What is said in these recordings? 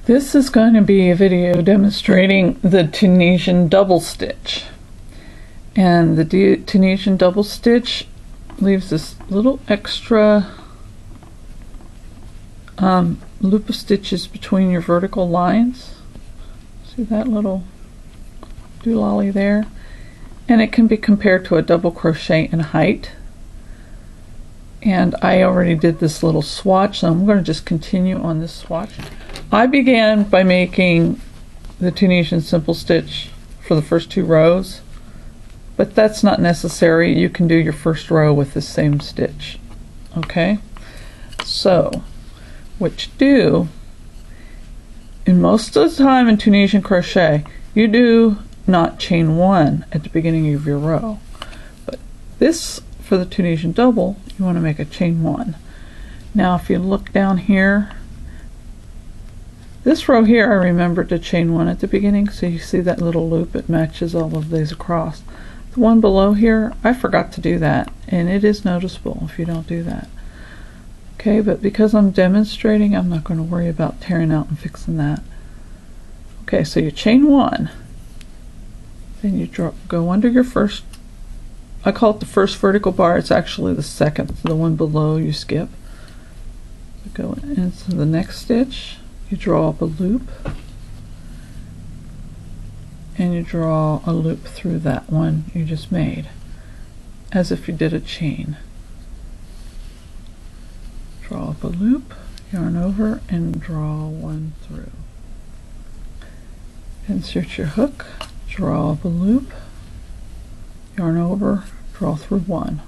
This is going to be a video demonstrating the Tunisian double stitch. And the Tunisian double stitch leaves this little extra loop of stitches between your vertical lines. See that little doolally there? And it can be compared to a double crochet in height. And I already did this little swatch, so I'm going to just continue on this swatch. I began by making the Tunisian simple stitch for the first 2 rows, but that's not necessary. You can do your first row with the same stitch. Okay, so what you do, in most of the time in Tunisian crochet, you do not chain 1 at the beginning of your row, but this, for the Tunisian double, you want to make a chain 1. Now if you look down here, this row here, I remembered to chain 1 at the beginning, so you see that little loop, it matches all of these across. The one below here, I forgot to do that, and it is noticeable if you don't do that. Okay, but because I'm demonstrating, I'm not going to worry about tearing out and fixing that. Okay, so you chain 1, then you go under your first, I call it the first vertical bar, it's actually the second, the one below you skip. So go into the next stitch, you draw up a loop, and you draw a loop through that one you just made, as if you did a chain. Draw up a loop, yarn over, and draw one through. Insert your hook, draw up a loop, yarn over, draw through one.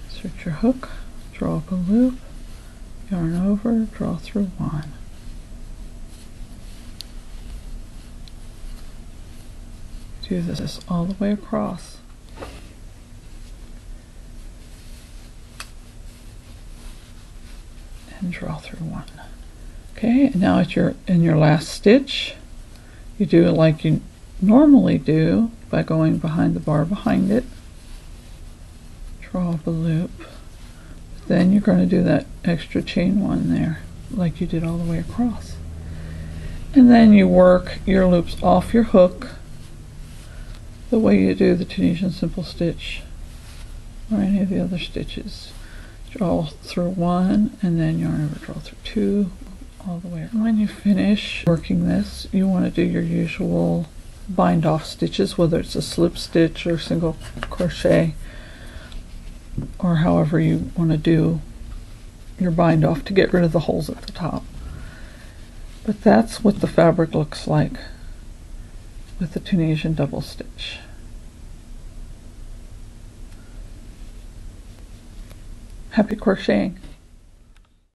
Insert your hook, draw up a loop, yarn over, draw through one. Do this all the way across. And draw through one. Okay, and now in your last stitch, you do it like you normally do by going behind the bar behind it. Draw up a loop. Then you're going to do that extra chain 1 there, like you did all the way across. And then you work your loops off your hook the way you do the Tunisian simple stitch or any of the other stitches. Draw through 1 and then yarn over, draw through 2, all the way. When you finish working this, you want to do your usual bind off stitches, whether it's a slip stitch or single crochet, or however you want to do your bind off to get rid of the holes at the top. But that's what the fabric looks like with the Tunisian double stitch. Happy crocheting!